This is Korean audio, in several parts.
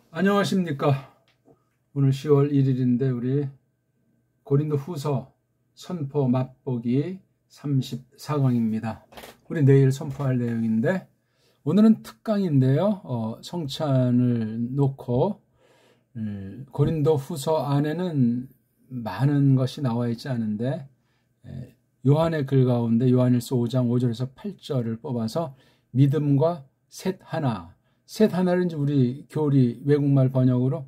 안녕하십니까. 오늘 10월 1일인데 우리 고린도 후서 선포 맛보기 34강입니다. 우리 내일 선포할 내용인데 오늘은 특강인데요. 성찬을 놓고 고린도 후서 안에는 많은 것이 나와 있지 않은데 요한의 글 가운데 요한일서 5장 5절에서 8절을 뽑아서 믿음과 셋 하나를 이제 우리 교리 외국말 번역으로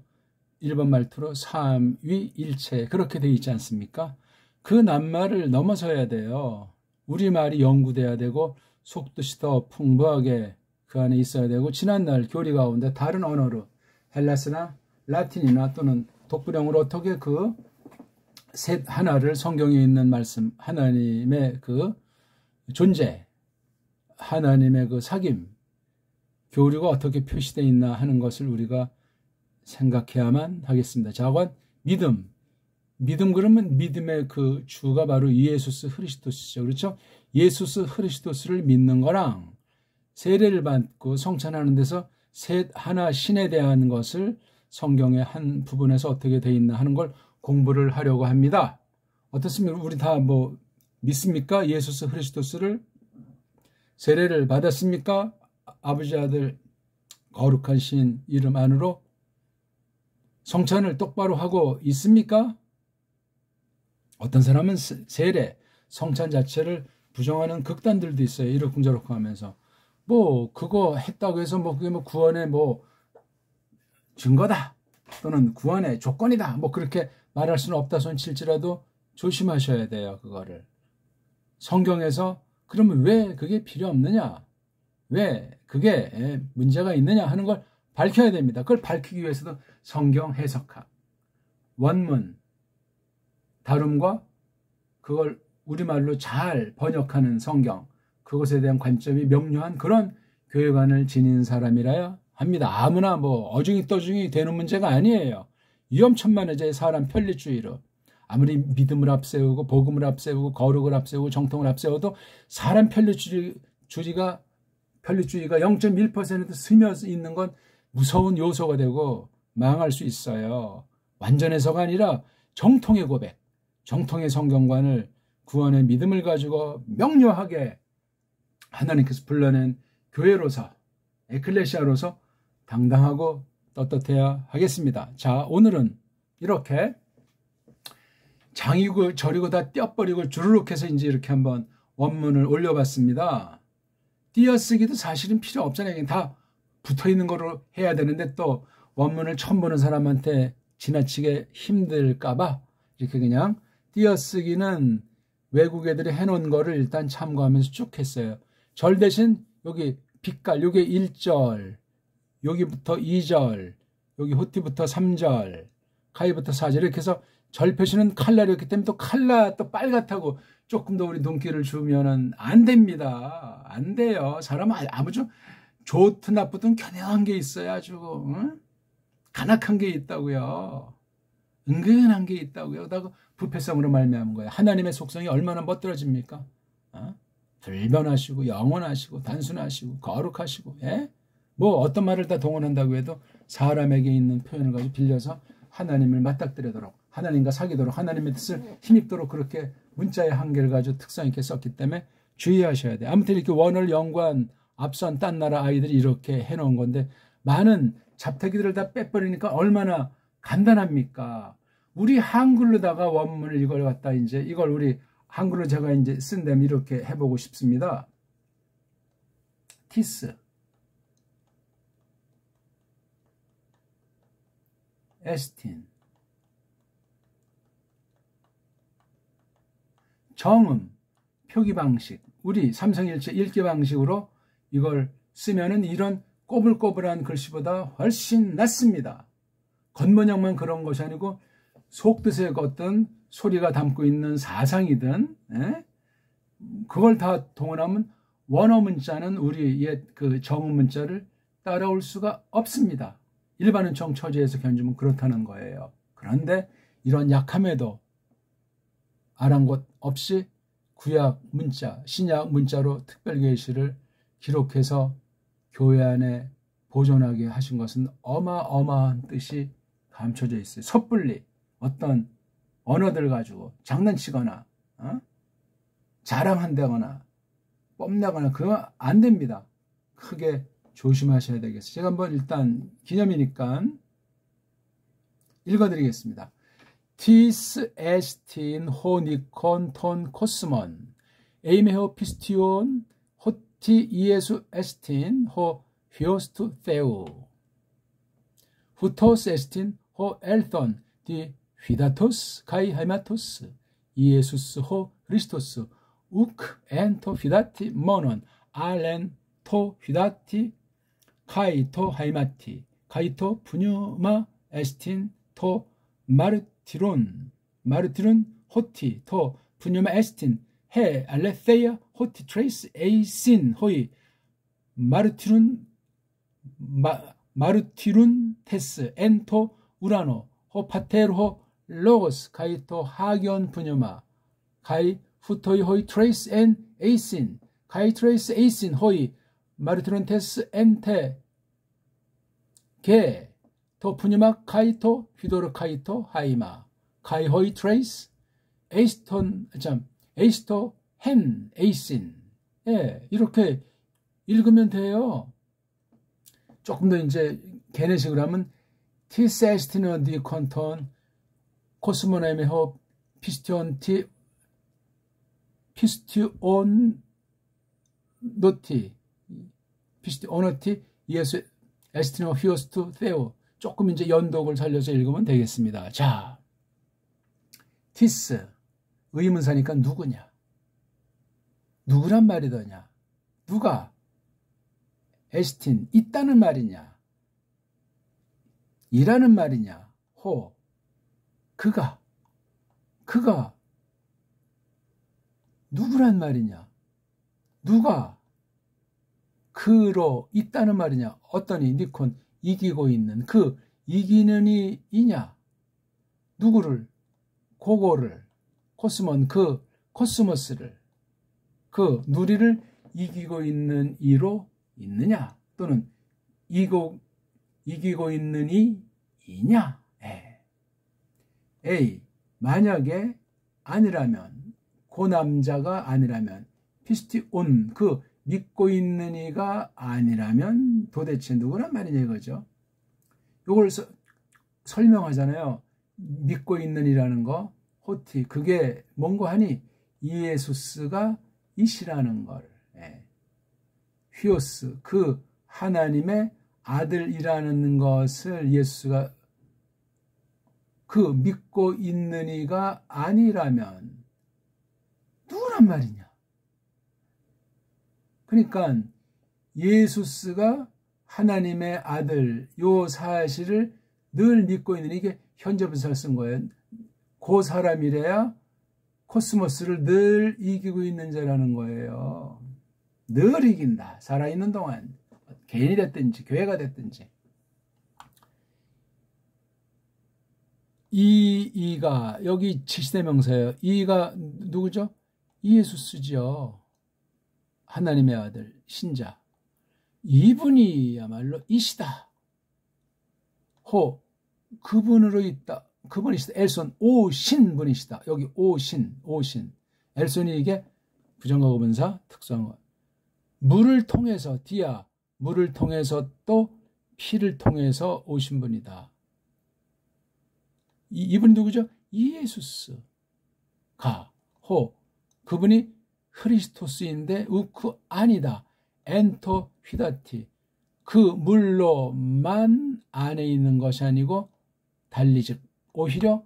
일본 말투로 삼위일체 그렇게 되어 있지 않습니까? 그 낱말을 넘어서야 돼요. 우리말이 연구돼야 되고 속뜻이 더 풍부하게 그 안에 있어야 되고 지난날 교리 가운데 다른 언어로 헬라스나 라틴이나 또는 독불형으로 어떻게 그 셋 하나를 성경에 있는 말씀 하나님의 그 존재 하나님의 그 사귐 교류가 어떻게 표시되어 있나 하는 것을 우리가 생각해야만 하겠습니다. 자관 믿음 그러면 믿음의 그 주가 바로 예수스 흐리스도스죠. 그렇죠? 예수스 흐리스도스를 믿는 거랑 세례를 받고 성찬하는 데서 셋 하나 신에 대한 것을 성경의 한 부분에서 어떻게 되어 있나 하는 걸 공부를 하려고 합니다. 어떻습니까? 우리 다 믿습니까? 예수스 흐리스도스를 세례를 받았습니까? 아버지 아들 거룩한 신 이름 안으로 성찬을 똑바로 하고 있습니까? 어떤 사람은 세례, 성찬 자체를 부정하는 극단들도 있어요. 이러쿵저러쿵 하면서 그거 했다고 해서 그게 구원의 증거다 또는 구원의 조건이다 그렇게 말할 수는 없다 손칠지라도 조심하셔야 돼요. 그거를 성경에서 그러면 왜 그게 필요 없느냐, 왜 그게 문제가 있느냐 하는 걸 밝혀야 됩니다. 그걸 밝히기 위해서도 성경 해석학, 원문, 다룸과 그걸 우리말로 잘 번역하는 성경, 그것에 대한 관점이 명료한 그런 교회관을 지닌 사람이라야 합니다. 아무나 어중이 떠중이 되는 문제가 아니에요. 위험천만해져요. 사람 편리주의로. 아무리 믿음을 앞세우고 복음을 앞세우고 거룩을 앞세우고 정통을 앞세워도 사람 편리주의가 0.1% 스며 있는 건 무서운 요소가 되고 망할 수 있어요. 완전해서가 아니라 정통의 고백, 정통의 성경관을 구원의 믿음을 가지고 명료하게 하나님께서 불러낸 교회로서 에클레시아로서 당당하고 떳떳해야 하겠습니다. 자, 오늘은 이렇게 장이고 절이고 다 떼어버리고 주르륵 해서 이제 이렇게 한번 원문을 올려봤습니다. 띄어쓰기도 사실은 필요 없잖아요. 그냥 다 붙어있는 거로 해야 되는데 또 원문을 처음 보는 사람한테 지나치게 힘들까봐 이렇게 그냥 띄어쓰기는 외국 애들이 해놓은 거를 일단 참고하면서 쭉 했어요. 절 대신 여기 빛깔, 요게 1절, 여기부터 2절, 여기 후티부터 3절, 가이부터 4절 이렇게 해서 절 표시는 칼라였기 때문에 또 칼라 또 빨갛다고 조금 더 우리 눈길을 주면은 안 됩니다. 안 돼요. 사람은 아무튼 좋든 나쁘든 견해한 게 있어요. 아주 간악한 게 있다고요. 은근한 게 있다고요. 그러다가 부패성으로 말미암은 거예요. 하나님의 속성이 얼마나 멋들어집니까? 불변하시고 영원하시고 단순하시고 거룩하시고 어떤 말을 다 동원한다고 해도 사람에게 있는 표현을 가지고 빌려서 하나님을 맞닥뜨리도록 하나님과 사귀도록 하나님의 뜻을 힘입도록 그렇게 문자의 한계를 가지고 특성 있게 썼기 때문에 주의하셔야 돼요. 아무튼 이렇게 원어를 연구한 앞선 딴 나라 아이들이 이렇게 해놓은 건데 많은 잡태기들을 다 빼버리니까 얼마나 간단합니까? 우리 한글로다가 원문을 이걸 갖다 이걸 우리 한글로 제가 쓴다면 이렇게 해보고 싶습니다. 티스, 에스틴, 정음, 표기 방식, 우리 삼성일체 읽기 방식으로 이걸 쓰면은 이런 꼬불꼬불한 글씨보다 훨씬 낫습니다. 겉모양만 그런 것이 아니고 속뜻의 어떤 소리가 담고 있는 사상이든 그걸 다 동원하면 원어 문자는 우리 옛 그 정음 문자를 따라올 수가 없습니다. 일반은총 처지에서 견주면 그렇다는 거예요. 그런데 이런 약함에도 아랑곳 없이 구약 문자, 신약 문자로 특별계시를 기록해서 교회 안에 보존하게 하신 것은 어마어마한 뜻이 감춰져 있어요. 섣불리 어떤 언어들 가지고 장난치거나 자랑한다거나 뽐내거나 그러면 안 됩니다. 크게 조심하셔야 되겠어요. 제가 한번 일단 기념이니까 읽어드리겠습니다. Tis estin ho nikon ton cosmon eimeo pistion hoti iesu estin ho Hiostu Theu Hutos estin ho elthon di fidatos kai haimatos Iesus ho Christos uk ento fidati monon alen to fidati kai to haimati kai to pneuma estin to martyron hoti to pneuma estin he aletheia hoti trace eisin hoi 마르티룬 테스 엔토 우라노 호 파테르호 로고스 가이토 하견 푸뉴마 가이 후토이 호이 트레이스 엔 에이신 가이 트레이스 에이신 호이 마르티룬 테스 엔테 게토 푸뉴마 가이토 휘도르 가이토 하이마 가이 호이 트레이스 에이스토 헨 에이신 예, 이렇게 읽으면 돼요. 조금 더 이제 개내식으로 하면 티세스티너 디 컨톤 코스모네메호 피스티온티 피스티온 노티 피스티오노티 예수 에스티노 히오스투 테오 조금 이제 연독을 살려서 읽으면 되겠습니다. 자, 티스 의문사니까 누구냐? 누구란 말이더냐? 누가? 에스틴 있다는 말이냐? 이라는 말이냐? 호 그가 누구란 말이냐? 누가 그로 있다는 말이냐? 어떠니 니콘 이기고 있는 그 이기는 이냐? 누구를? 고고를 코스몬 그 코스모스를 그 누리를 이기고 있는 이로 있느냐? 또는 이기고 있는 이냐? A. 만약에 아니라면 그 남자가 아니라면 피스티온 그 믿고 있는 이가 아니라면 도대체 누구란 말이냐 이거죠. 이걸 설명하잖아요. 믿고 있는 이라는 거 호티 그게 뭔고 하니 이에수스가 이시라는 걸 휘오스 그 하나님의 아들이라는 것을 예수가 그 믿고 있는 이가 아니라면 누구란 말이냐? 그러니까 예수스가 하나님의 아들 요 사실을 늘 믿고 있는 이게 현재분사를 쓴 거예요. 그 사람이래야 코스모스를 늘 이기고 있는 자라는 거예요. 늘 이긴다. 살아있는 동안 개인이 됐든지 교회가 됐든지. 이가 여기 지시대명사예요. 이가 누구죠? 이예수스죠. 하나님의 아들 신자. 이분이야말로 이시다. 호 그분으로 있다. 그분이시다. 엘손 오신 분이시다. 여기 오신. 엘손이 이게 부정과거분사 특수한 것. 물을 통해서 디아 물을 통해서 또 피를 통해서 오신 분이다. 이분이 누구죠? 이예수스 가호 그분이 크리스토스인데 우크 아니다. 엔토 휘다티 그 물로만 안에 있는 것이 아니고 달리 즉 오히려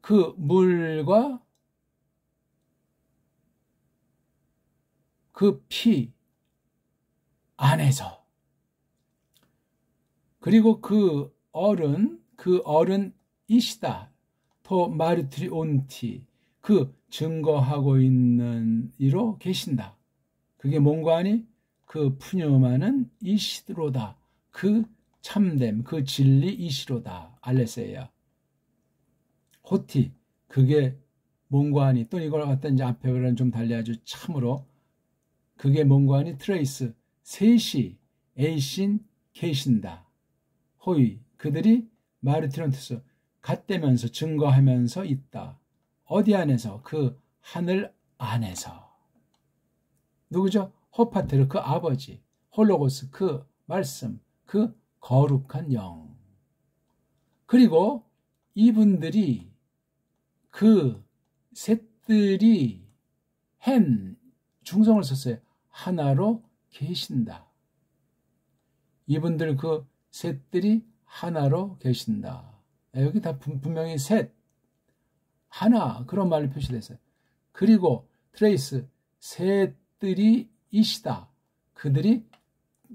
그 물과 그 피 안에서 그리고 그 어른이시다. 토 마르트리온티 그 증거하고 있는 이로 계신다. 그게 뭔가 하니 그 푸뉴마는 이시로다. 그 참됨, 그 진리 이시로다. 알레세야. 호티 그게 뭔가 하니 또 이걸 갖다 이제 앞에 그런 좀 달리 아주 참으로 그게 뭔가 하니 트레이스 셋이 에이신 계신다. 호의 그들이 마르티론테스 갖대면서 증거하면서 있다. 어디 안에서? 그 하늘 안에서. 누구죠? 호파테르 그 아버지, 홀로고스 그 말씀, 그 거룩한 영. 그리고 이분들이 그 셋들이 중성을 썼어요. 하나로 계신다. 이분들 그 셋들이 하나로 계신다. 여기 다 분명히 셋, 하나 그런 말로 표시됐어요. 그리고 트레이스 셋들이 이시다. 그들이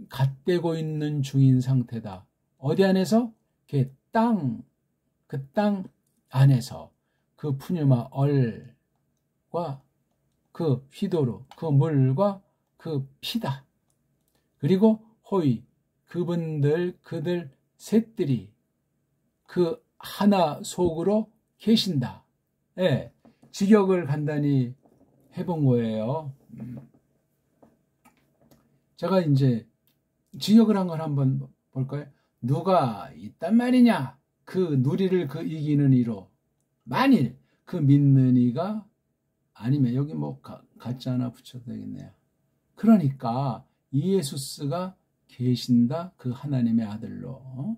갓되고 있는 중인 상태다. 어디 안에서? 그 땅 안에서 그 푸뉴마 얼과 그 휘도르 그 물과 그 피다. 그리고 호의 그들 셋들이 그 하나 속으로 계신다. 예, 직역을 간단히 해본 거예요. 제가 이제 직역을 한 걸 한번 볼까요? 누가 있단 말이냐? 그 누리를 그 이기는 이로 만일 그 믿는 이가 아니면 여기 뭐 가짜 하나 붙여도 되겠네요. 그러니까 이예수스가 계신다. 그 하나님의 아들로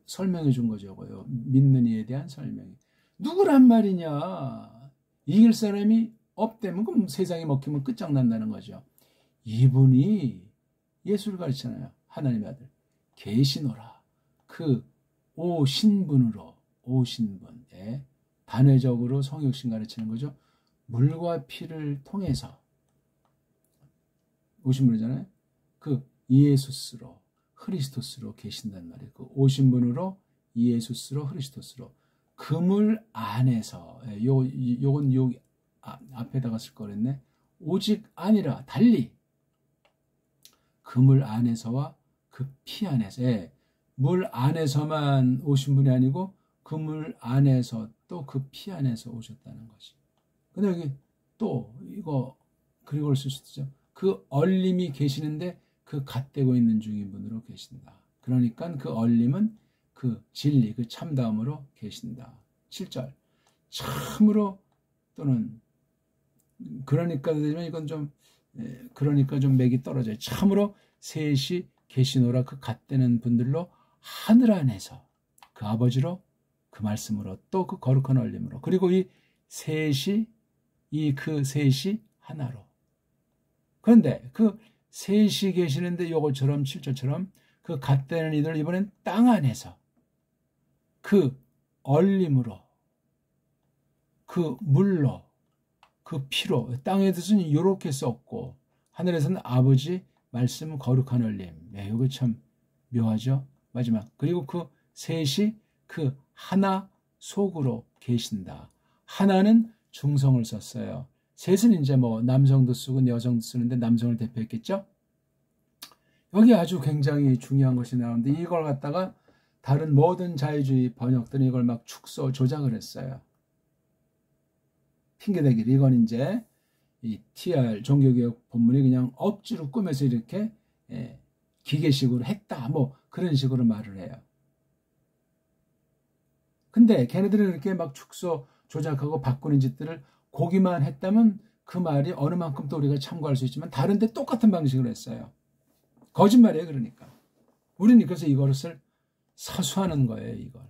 설명해 준 거죠. 믿는 이에 대한 설명이. 누구란 말이냐? 이길 사람이 없대면 그럼 세상에 먹히면 끝장난다는 거죠. 이분이 예수를 가르치잖아요. 하나님의 아들. 계시노라. 그 오신분으로 오신분. 예. 단회적으로 성육신 가르치는 거죠. 물과 피를 통해서 오신 분이잖아요. 그 이예수스로 크리스토스로 계신단 말이에요. 그 오신 분으로 이예수스로 크리스토스로 그물 안에서 요건 요 앞에다가 쓸 거랬네. 오직 아니라 달리 그물 안에서와 그 피 안에서 물 안에서만 오신 분이 아니고 그물 안에서 또 그 피 안에서 오셨다는 거지. 근데 여기 또 이거 그리고를 쓸 수도 있죠. 그 얼림이 계시는데 그 갓되고 있는 중인 분으로 계신다. 그러니까 그 얼림은 그 진리, 그 참다움으로 계신다. 7절. 참으로 또는 그러니까 되면 이건 좀 그러니까 좀 맥이 떨어져요. 참으로 셋이 계시노라. 그 갓되는 분들로 하늘 안에서 그 아버지로 그 말씀으로 또 그 거룩한 얼림으로 그리고 이 셋이 그 셋이 하나로. 그런데 그 셋이 계시는데 요것처럼 7절처럼 그 갓되는 이들 이번엔 땅 안에서 그 얼림으로 그 물로 그 피로 땅의 뜻은 이렇게 썼고 하늘에서는 아버지 말씀 거룩한 얼림. 이거 참 묘하죠. 마지막 그리고 그 셋이 그 하나 속으로 계신다. 하나는 중성을 썼어요. 셋은 이제 뭐 남성도 쓰고 여성도 쓰는데 남성을 대표했겠죠. 여기 아주 굉장히 중요한 것이 나오는데 이걸 갖다가 다른 모든 자유주의 번역들은 이걸 막 축소 조작을 했어요. 핑계대기를. 이건 이제 이 TR 종교개혁 본문이 그냥 억지로 꾸며서 이렇게 기계식으로 했다 뭐 그런 식으로 말을 해요. 근데 걔네들은 이렇게 막 축소 조작하고 바꾸는 짓들을 고기만 했다면 그 말이 어느 만큼 또 우리가 참고할 수 있지만 다른데 똑같은 방식으로 했어요. 거짓말이에요. 그러니까 우리는 그래서 이것을 사수하는 거예요. 이걸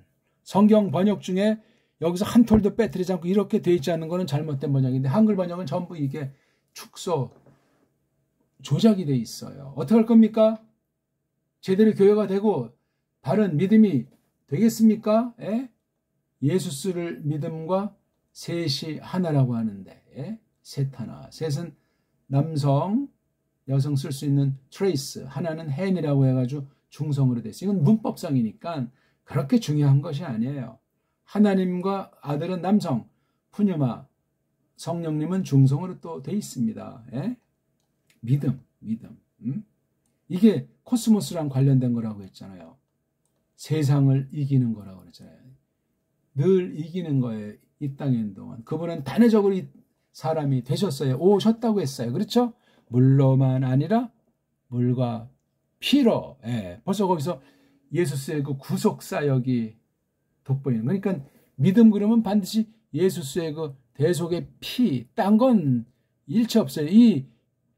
성경 번역 중에 여기서 한 톨도 빼뜨리지 않고 이렇게 돼 있지 않는 거는 잘못된 번역인데 한글 번역은 전부 이게 축소 조작이 돼 있어요. 어떻게 할 겁니까? 제대로 교회가 되고 바른 믿음이 되겠습니까? 예수스를 믿음과 셋이 하나라고 하는데 셋 하나. 셋은 남성, 여성 쓸 수 있는 트레이스, 하나는 헨이라고 해가지고 중성으로 됐어요. 이건 문법상이니까 그렇게 중요한 것이 아니에요. 하나님과 아들은 남성, 푸뉴마, 성령님은 중성으로 또 돼 있습니다. 믿음. 이게 코스모스랑 관련된 거라고 했잖아요. 세상을 이기는 거라고 그랬잖아요. 늘 이기는 거예요. 이 땅에 있는 동안. 그분은 단회적으로 사람이 되셨어요. 오셨다고 했어요. 그렇죠? 물로만 아니라 물과 피로, 예, 벌써 거기서 예수스의 그 구속 사역이 돋보이는. 그러니까 믿음 그러면 반드시 예수스의 그 대속의 피, 딴 건 일체 없어요. 이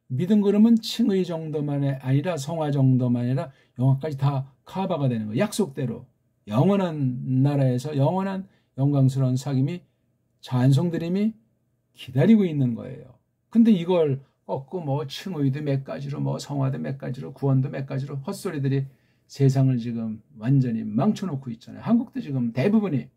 믿음 그러면 칭의 정도만 아니라 성화 정도만 아니라 영화까지 다 커버가 되는 거예요. 약속대로 영원한 나라에서 영원한 영광스러운 사귐이 찬송드림이 기다리고 있는 거예요. 근데 이걸 꺾고 뭐 칭의도 몇 가지로 뭐 성화도 몇 가지로 구원도 몇 가지로 헛소리들이 세상을 지금 완전히 망쳐놓고 있잖아요. 한국도 지금 대부분이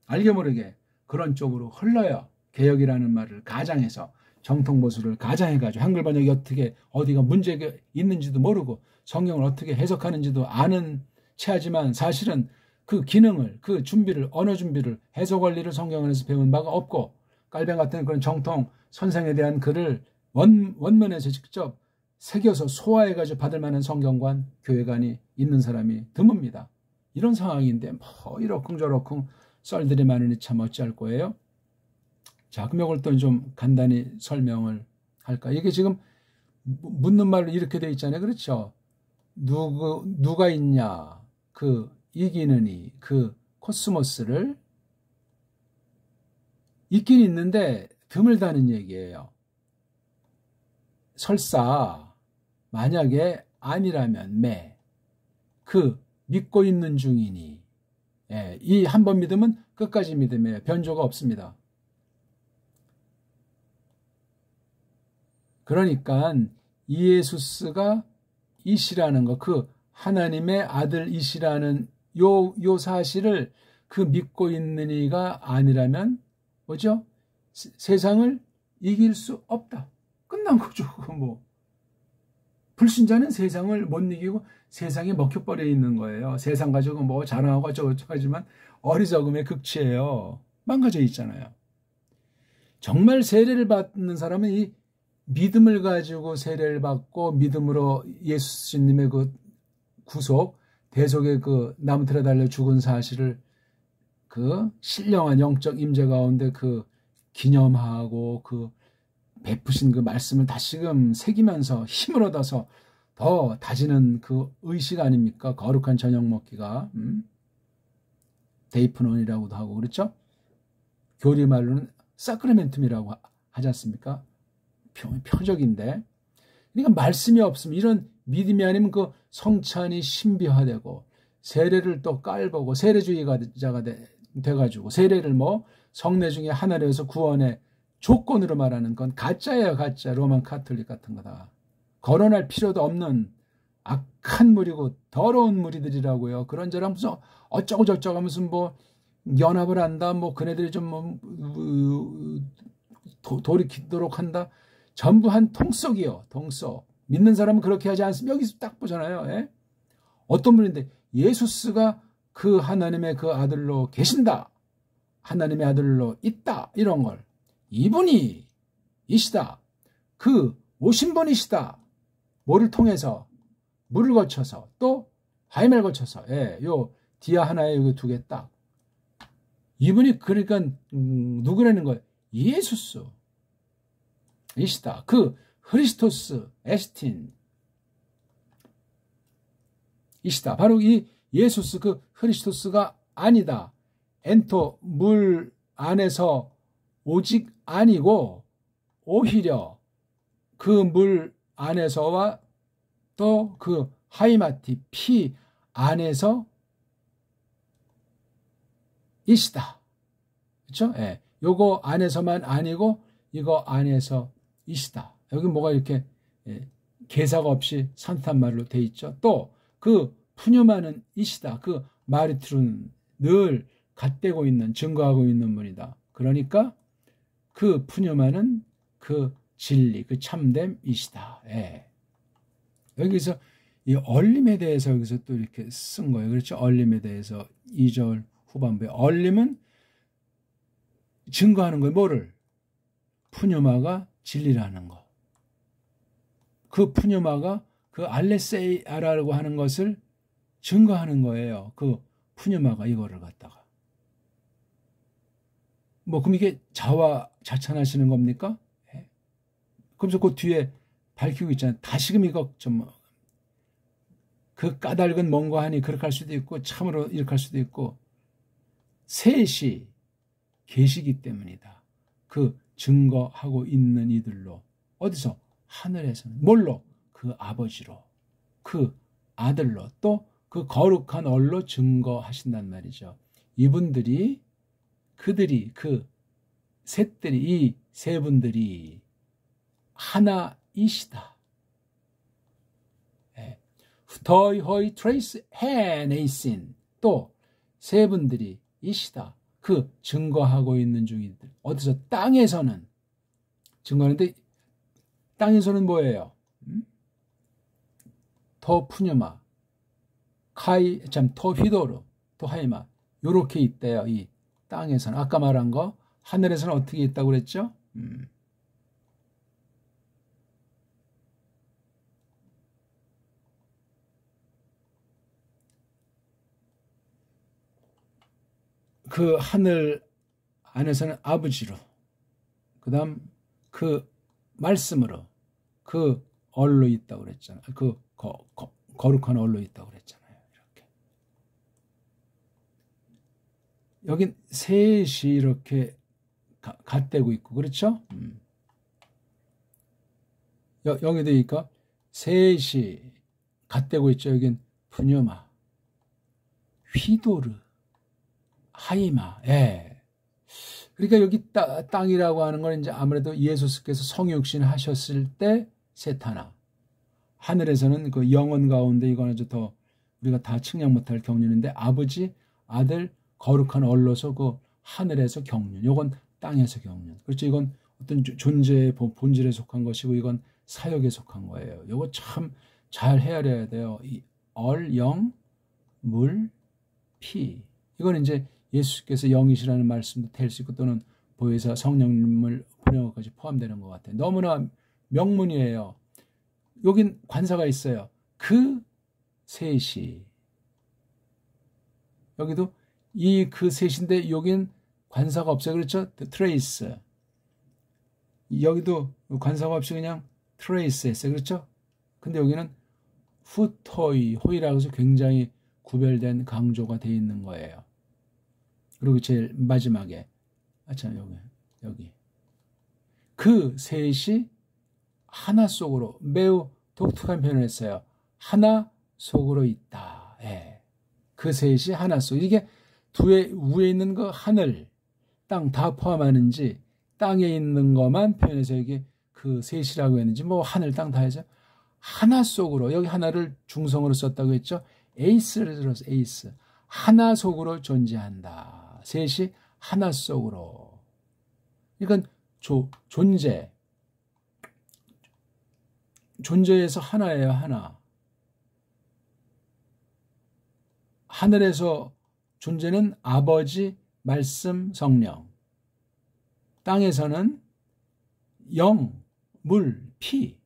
알게 모르게 그런 쪽으로 흘러요. 개혁이라는 말을 가장해서 정통보수를 가장해가지고 한글 번역이 어떻게 어디가 문제가 있는지도 모르고 성경을 어떻게 해석하는지도 아는 체하지만 사실은 그 기능을 그 준비를 언어 준비를 해석 원리를 성경 안에서 배운 바가 없고 깔뱅 같은 그런 정통 선생에 대한 글을 원문에서 직접 새겨서 소화해가지고 받을 만한 성경관 교회관이 있는 사람이 드뭅니다. 이런 상황인데 뭐 이러쿵저러쿵 썰들이 많으니 참 어찌할 거예요. 자, 그럼 이걸 또 좀 간단히 설명을 할까. 이게 지금 묻는 말로 이렇게 돼 있잖아요. 그렇죠. 누가 있냐. 그 이기는 그 코스모스를 있긴 있는데 드물다는 얘기예요. 설사 만약에 아니라면 그 믿고 있는 중이니 이 한 번 믿으면 끝까지 믿음이에요. 변조가 없습니다. 그러니까 이예수스가 이시라는 거, 그 하나님의 아들이시라는 요 사실을 그 믿고 있는 이가 아니라면 뭐죠? 세상을 이길 수 없다. 끝난 거죠. 뭐 불신자는 세상을 못 이기고 세상에 먹혀버려 있는 거예요. 세상 가지고 뭐 자랑하고 저쩌고 하지만 어리석음의 극치예요. 망가져 있잖아요. 정말 세례를 받는 사람은 이 믿음을 가지고 세례를 받고 믿음으로 예수님의 그 구속, 대속의 그 나무틀에 달려 죽은 사실을 그 신령한 영적 임재 가운데 그 기념하고 그 베푸신 그 말씀을 다시금 새기면서 힘을 얻어서 더 다지는 그 의식 아닙니까? 거룩한 저녁 먹기가 데이프논이라고도 하고 그렇죠? 교리 말로는 사크라멘툼이라고 하지 않습니까? 표적인데 그러니까 말씀이 없으면 이런 믿음이 아니면 그 성찬이 신비화되고 세례를 또 깔보고 세례주의자가 돼가지고 세례를 뭐 성례 중에 하나로 해서 구원의 조건으로 말하는 건 가짜예요. 가짜. 로만 카톨릭 같은 거다. 거론할 필요도 없는 악한 무리고 더러운 무리들이라고요. 그런저런 무슨 어쩌고 저쩌고 하면서 뭐 연합을 한다. 뭐 그네들이 좀 뭐 돌이키도록 한다. 전부 한 통속이요. 통속. 믿는 사람은 그렇게 하지 않습니다. 여기서 딱 보잖아요. 예? 어떤 분인데 예수스가 그 하나님의 그 아들로 계신다. 하나님의 아들로 있다. 이런 걸. 이분이 이시다. 그 오신 분이시다. 뭐를 통해서 물을 거쳐서 또 하이멜 거쳐서 요 디아 하나에 여기 두 개 딱. 이분이 그러니까 누구라는 거예요? 예수스 이시다. 그 흐리스토스 에스틴 이시다. 바로 이 예수스 그 흐리스토스가 아니다. 엔토 물 안에서 오직 아니고 오히려 그 물 안에서와 또 그 하이마티 피 안에서 이시다. 그렇죠? 예. 요거 안에서만 아니고 이거 안에서 이시다. 여기 뭐가 이렇게 개사가 없이 산뜻한 말로 돼 있죠. 또 그 푸념하는 이시다. 그 마리트루는 늘 갓대고 있는 증거하고 있는 분이다. 그러니까 그 푸념하는 그 진리, 그 참됨이시다. 예. 여기서 이 얼림에 대해서 여기서 또 이렇게 쓴 거예요. 그렇죠? 얼림에 대해서 2절 후반부에 얼림은 증거하는 거예요. 뭐를? 푸뉴마가 진리라는 거. 그 푸뉴마가 그 알레세이아라고 하는 것을 증거하는 거예요. 그 푸뉴마가 이거를 갖다가. 뭐 그럼 이게 자찬하시는 겁니까? 예. 그러면서 그 뒤에 밝히고 있잖아요. 다시금 이거 좀 그 까닭은 뭔가 하니 그렇게 할 수도 있고 참으로 이렇게 할 수도 있고 셋이 계시기 때문이다. 그 증거하고 있는 이들로 어디서? 하늘에서는 뭘로? 그 아버지로 그 아들로 또 그 거룩한 얼로 증거하신단 말이죠. 이분들이 그들이 그 셋들이 이 세 분들이 하나이시다. 더이 허이 트레이스 헤네이신 또 세 분들이 이시다. 그 증거하고 있는 중이들 어디서? 땅에서는 증거하는데 땅에서는 뭐예요? 더 푸뉴마 카이 더 휘도르 더 하이마 요렇게 있대요. 이 땅에서는 아까 말한 거 하늘에서는 어떻게 있다고 그랬죠? 그 하늘 안에서는 아버지로 그 다음 그 말씀으로 그 얼로 있다고 그랬잖아요. 그 거룩한 얼로 있다고 그랬잖아요. 이렇게 여긴 셋이 이렇게 갓대고 있고 그렇죠? 여기도 있니까 셋이 갓대고 있죠. 여긴 푸뉴마 휘도르 하이마. 예. 그러니까 여기 땅이라고 하는 건 이제 아무래도 예수께서 성육신 하셨을 때 세타나 하늘에서는 그 영원 가운데 이거는 더 우리가 다 측량 못할 경륜인데 아버지 아들 거룩한 얼로서 그 하늘에서 경륜 요건 땅에서 경륜 그렇죠. 이건 어떤 존재의 본질에 속한 것이고 이건 사역에 속한 거예요. 요거 참 잘 헤아려야 돼요. 이 얼, 영, 물, 피 이건 이제 예수께서 영이시라는 말씀도 될 수 있고 또는 보혜사 성령님을 보내는 것까지 포함되는 것 같아요. 너무나 명문이에요. 여긴 관사가 있어요. 그 셋이 여기도 그 셋인데 여긴 관사가 없어요. 그렇죠? 트레이스 여기도 관사가 없이 그냥 트레이스 했어요. 그렇죠? 근데 여기는 후토이 호이라고 해서 굉장히 구별된 강조가 되어 있는 거예요. 그리고 제일 마지막에 여기 그 셋이 하나 속으로 매우 독특한 표현을 했어요. 하나 속으로 있다. 예. 그 셋이 하나 속. 이게 위에 있는 그 하늘, 땅 다 포함하는지 땅에 있는 것만 표현해서 이게 그 셋이라고 했는지 뭐 하늘 땅 다 해서 하나 속으로 여기 하나를 중성으로 썼다고 했죠. 에이스를 들어서 에이스. 하나 속으로 존재한다. 셋이 하나 속으로. 그러니까 존재에서 하나예요. 하나. 하늘에서 존재는 아버지, 말씀, 성령. 땅에서는 영, 물, 피.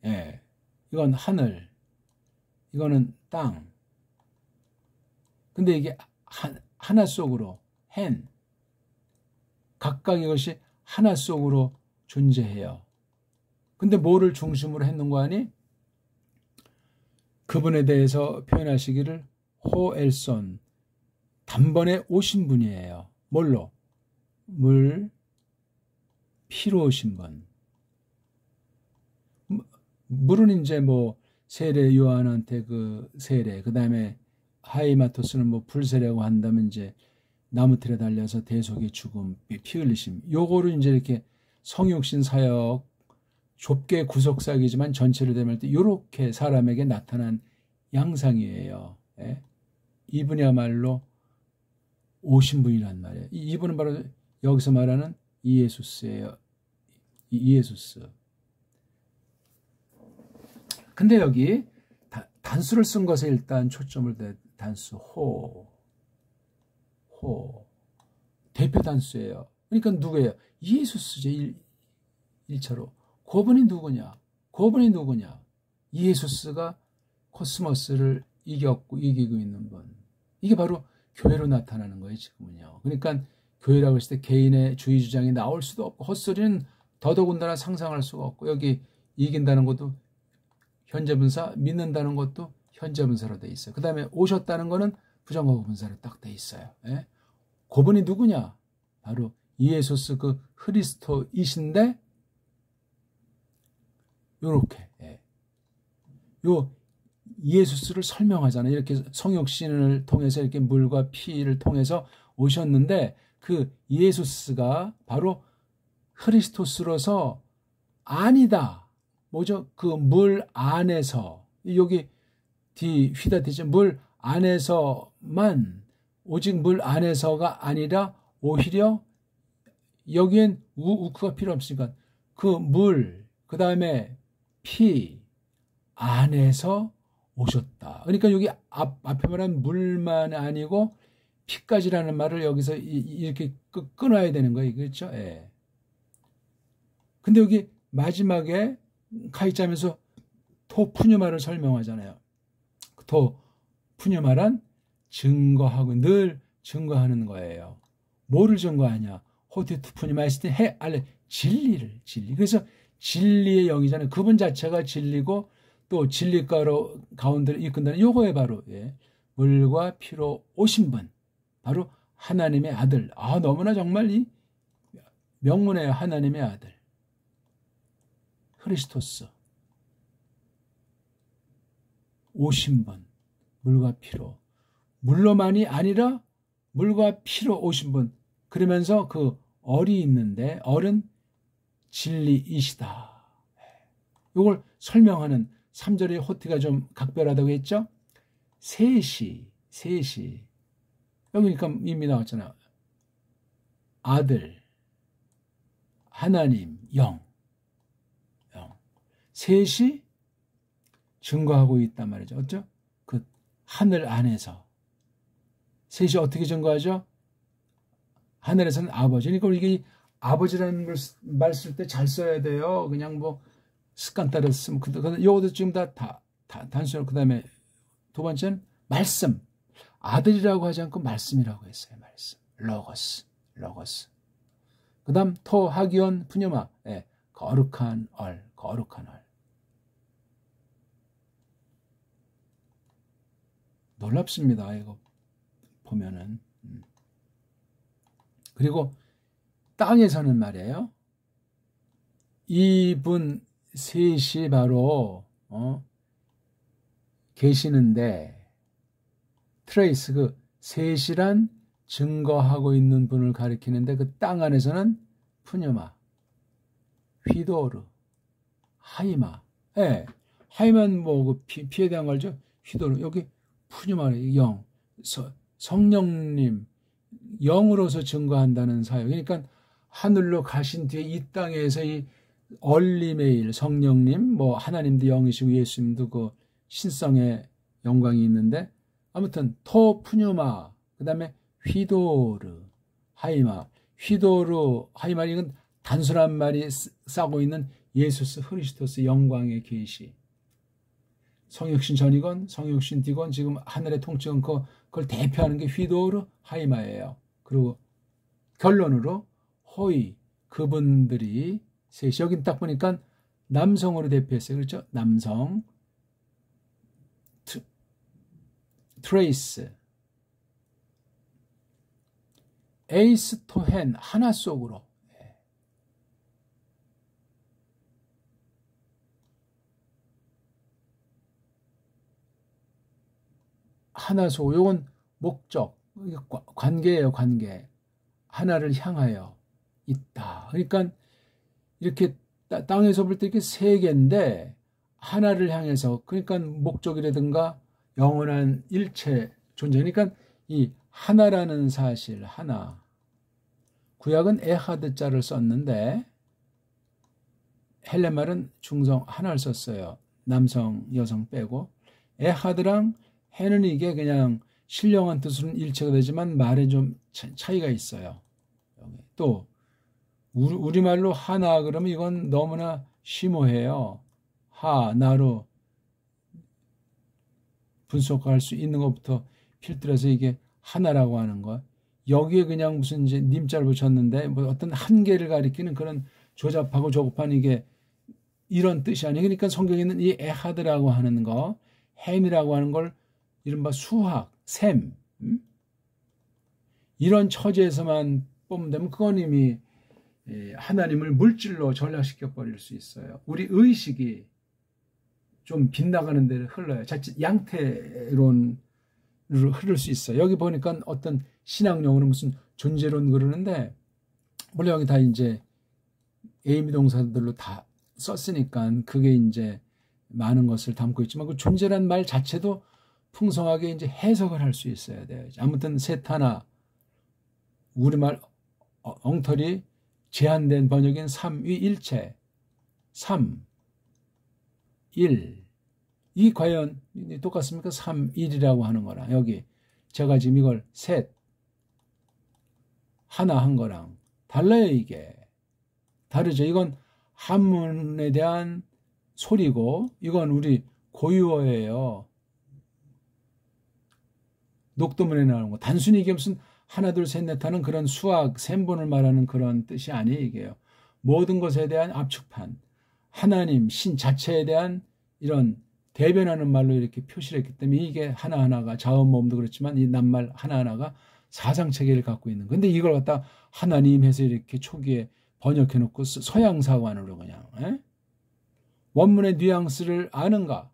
예. 이건 하늘. 이거는 땅. 근데 이게 하나 속으로 헨 각각 이것이 하나 속으로 존재해요. 근데 뭐를 중심으로 했는 거 아니? 그분에 대해서 표현하시기를 호엘손 단번에 오신 분이에요. 뭘로? 물, 피로 오신 분. 물은 이제 뭐 세례 요한한테 그 세례 그 다음에 하이마토스는 뭐 불세례라고 한다면 이제 나무틀에 달려서 대속의 죽음, 피 흘리심. 요거를 이제 이렇게 성육신 사역 좁게 구속사역이지만 전체를 대면 때 요렇게 사람에게 나타난 양상이에요. 예? 이분이야말로 오신 분이란 말이에요. 이분은 바로 여기서 말하는 이예수스예요. 이예수스. 근데 여기 단수를 쓴 것에 일단 초점을 대 단수 호 대표 단수예요. 그러니까 누구예요? 예수스죠. 1차로. 그분이 누구냐? 예수스가 코스모스를 이기고 있는 분. 이게 바로 교회로 나타나는 거예요, 지금은요. 그러니까 교회라고 했을 때 개인의 주의 주장이 나올 수도 없고 헛소리는 더더군다나 상상할 수가 없고 여기 이긴다는 것도 현재 분사, 믿는다는 것도 현재 분사로 돼 있어요. 그 다음에 오셨다는 거는 부정과거 분사로 딱 돼 있어요. 예? 그분이 누구냐? 바로 예수스 그 그리스도이신데 요렇게 요 예수스를 설명하잖아요. 이렇게 성육신을 통해서 이렇게 물과 피를 통해서 오셨는데 그 예수스가 바로 크리스토스로서 아니다. 뭐죠? 그 물 안에서 여기 뒤 휘다 되죠. 물 안에서만 오직 물 안에서가 아니라 오히려 여기엔 우크가 필요 없으니까 그 물, 그 다음에 피 안에서 오셨다. 그러니까 여기 앞에 말한 물만 아니고 피까지라는 말을 여기서 이렇게 끊어야 되는 거예요. 그렇죠? 예. 근데 여기 마지막에 카이자면서 토푸뉴마를 설명하잖아요. 토푸뉴마란 증거하고 늘 증거하는 거예요. 뭐를 증거하냐? 호티투푸뉴마 했을 때 해 알레 진리를 진리. 그래서 진리의 영이잖아요. 그분 자체가 진리고 또 진리 가운데를 이끈다는 요거에 바로 물과 피로 오신 분 바로 하나님의 아들. 너무나 정말 이 명문의 하나님의 아들 크리스토스 오신 분 물과 피로 물로만이 아니라 물과 피로 오신 분 그러면서 그 얼이 있는데 얼은 진리이시다. 이걸 설명하는 3절의 호티가 좀 각별하다고 했죠. 셋이 여기 그러니까 이미 나왔잖아요. 아들, 하나님, 영. 셋이 증거하고 있단 말이죠. 어쩌? 그 하늘 안에서 셋이 어떻게 증거하죠? 하늘에서는 아버지. 그러니까 이게 아버지라는 말 쓸 때 잘 써야 돼요. 그냥 뭐 습관 따라 쓰면 요것도 지금 다 단순하고 그다음에 두 번째는 말씀. 아들이라고 하지 않고 말씀이라고 했어요. 말씀. 로고스. 그다음 토 하기온 푸뉴마. 거룩한 얼. 놀랍습니다. 이거 보면은. 그리고 땅에서는 말이에요. 이분 셋이 바로 계시는데 트레이스 그 셋이란 증거하고 있는 분을 가리키는데 그 땅 안에서는 푸뉴마, 휘도르, 하이마. 하이만 뭐 그 피에 대한 걸 알죠? 휘도르 여기 푸뉴마의 영, 성령님 영으로서 증거한다는 사역. 그러니까 하늘로 가신 뒤에 이 땅에서 이 얼리메일 성령님, 뭐 하나님도 영이시고 예수님도 그 신성의 영광이 있는데 아무튼 토푸뉴마, 그 다음에 휘도르, 하이마. 휘도르, 하이마 이건 단순한 말이 싸고 있는 예수스 그리스도스 영광의 계시. 성육신 전이건 성육신 뒤건 지금 하늘의 통치건 그걸 대표하는 게 휘도르, 하이마예요. 그리고 결론으로 호이 그분들이 셋이 여기 딱 보니까 남성으로 대표했어요. 그렇죠? 남성 트레이스 에이스 토헨 하나 속으로 하나 속으로 이건 목적 관계예요. 관계 하나를 향하여 있다. 그러니까 이렇게 땅에서 볼 때 이렇게 세 개인데 하나를 향해서 그러니까 목적이라든가 영원한 일체 존재. 그러니까 이 하나라는 사실 하나. 구약은 에하드 자를 썼는데 헬레말은 중성 하나를 썼어요. 남성 여성 빼고 에하드랑 해는 이게 그냥 신령한 뜻으로는 일체가 되지만 말에 좀 차이가 있어요. 또 우리말로 하나 그러면 이건 너무나 심오해요. 하나로 분석할 수 있는 것부터 필들어서 이게 하나라고 하는 것. 여기에 그냥 무슨 이제 님자를 붙였는데 뭐 어떤 한계를 가리키는 그런 조잡하고 조급한 이게 이런 뜻이 아니에요. 그러니까 성경에는 이 에하드라고 하는 거 햄이라고 하는 걸 이른바 수학, 셈, 이런 처지에서만 뽑는다면 그건 이미 하나님을 물질로 전락시켜 버릴 수 있어요. 우리 의식이 좀 빗나가는 데를 흘러요. 자칫 양태론으로 흐를 수 있어요. 여기 보니까 어떤 신학용어는 무슨 존재론 그러는데 물론 여기 다 이제 에이미 동사들로 다 썼으니까 그게 이제 많은 것을 담고 있지만 그 존재란 말 자체도 풍성하게 이제 해석을 할 수 있어야 돼요. 아무튼 셋 하나, 우리말 엉터리 제한된 번역인 삼위일체, 3, 1. 이 과연 똑같습니까? 3, 1이라고 하는 거랑 여기 제가 지금 이걸 셋, 하나 한 거랑 달라요. 이게 다르죠. 이건 한문에 대한 소리고 이건 우리 고유어예요. 녹도문에 나오는 거. 단순히 이게 무슨 하나 둘 셋 넷 하는 그런 수학 셈본을 말하는 그런 뜻이 아니에요. 이게요. 모든 것에 대한 압축판, 하나님 신 자체에 대한 이런 대변하는 말로 이렇게 표시를 했기 때문에 이게 하나하나가 자음모음도 그렇지만 이 낱말 하나하나가 사상체계를 갖고 있는. 근데 이걸 갖다 하나님 해서 이렇게 초기에 번역해 놓고 서양사관으로 그냥 원문의 뉘앙스를 아는가?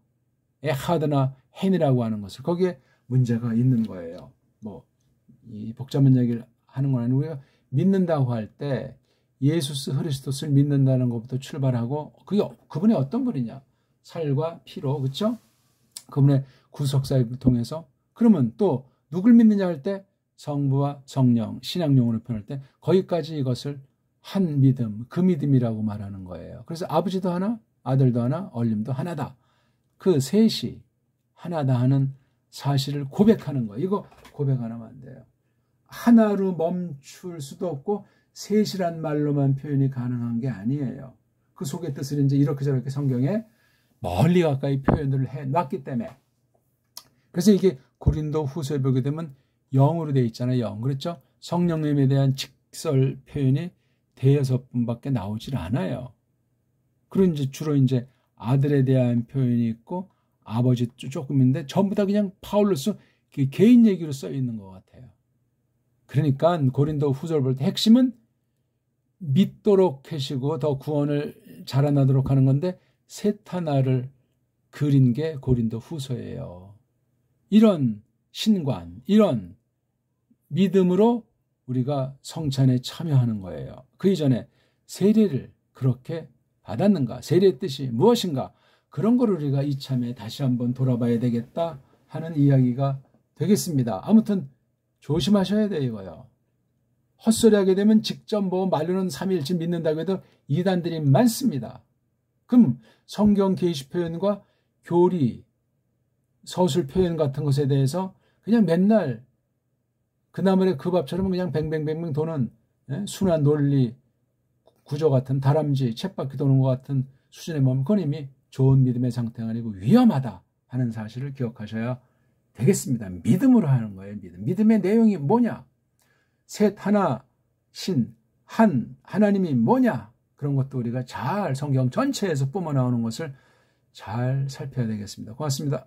에하드나 헨이라고 하는 것을 거기에 문제가 있는 거예요. 뭐 이 복잡한 얘기를 하는 건 아니고요. 믿는다고 할 때 예수스 그리스도를 믿는다는 것부터 출발하고 그분이 어떤 분이냐? 살과 피로 그렇죠? 그분의 구속사역을 통해서 그러면 또 누굴 믿느냐 할 때 성부와 성령 신약용어로 표현할 때 거기까지 이것을 한 믿음 그 믿음이라고 말하는 거예요. 그래서 아버지도 하나 아들도 하나 얼림도 하나다. 그 셋이 하나다 하는 사실을 고백하는 거예요. 이거 고백 안 하면 안 돼요. 하나로 멈출 수도 없고 셋이란 말로만 표현이 가능한 게 아니에요. 그 속의 뜻을 이제 이렇게 저렇게 성경에 멀리 가까이 표현을 해놨기 때문에. 그래서 이게 고린도 후서에 보게 되면 영으로 되어 있잖아요. 영. 그렇죠? 성령님에 대한 직설 표현이 대여섯 분밖에 나오질 않아요. 그리고 이제 주로 이제 아들에 대한 표현이 있고 아버지 조금인데 전부 다 그냥 파울로스 개인 얘기로 써 있는 것 같아요. 그러니까 고린도 후서를 볼 때 핵심은 믿도록 하시고 더 구원을 자라나도록 하는 건데 셋 하나를 그린 게 고린도 후서예요. 이런 신관, 이런 믿음으로 우리가 성찬에 참여하는 거예요. 그 이전에 세례를 그렇게 받았는가? 세례의 뜻이 무엇인가? 그런 걸 우리가 이참에 다시 한번 돌아봐야 되겠다 하는 이야기가 되겠습니다. 아무튼 조심하셔야 돼요. 이거요. 헛소리하게 되면 직접 뭐 말로는 삼위일체 믿는다고 해도 이단들이 많습니다. 그럼 성경 계시 표현과 교리, 서술 표현 같은 것에 대해서 그냥 맨날 그나물의 그 밥처럼 그냥 뱅뱅뱅뱅 도는 순환 논리 구조 같은 다람쥐 쳇바퀴 도는 것 같은 수준의 몸, 그건 이미 좋은 믿음의 상태가 아니고 위험하다 하는 사실을 기억하셔야 되겠습니다. 믿음으로 하는 거예요. 믿음의 내용이 뭐냐? 셋 하나 신 한 하나님이 뭐냐? 그런 것도 우리가 잘 성경 전체에서 뿜어나오는 것을 잘 살펴야 되겠습니다. 고맙습니다.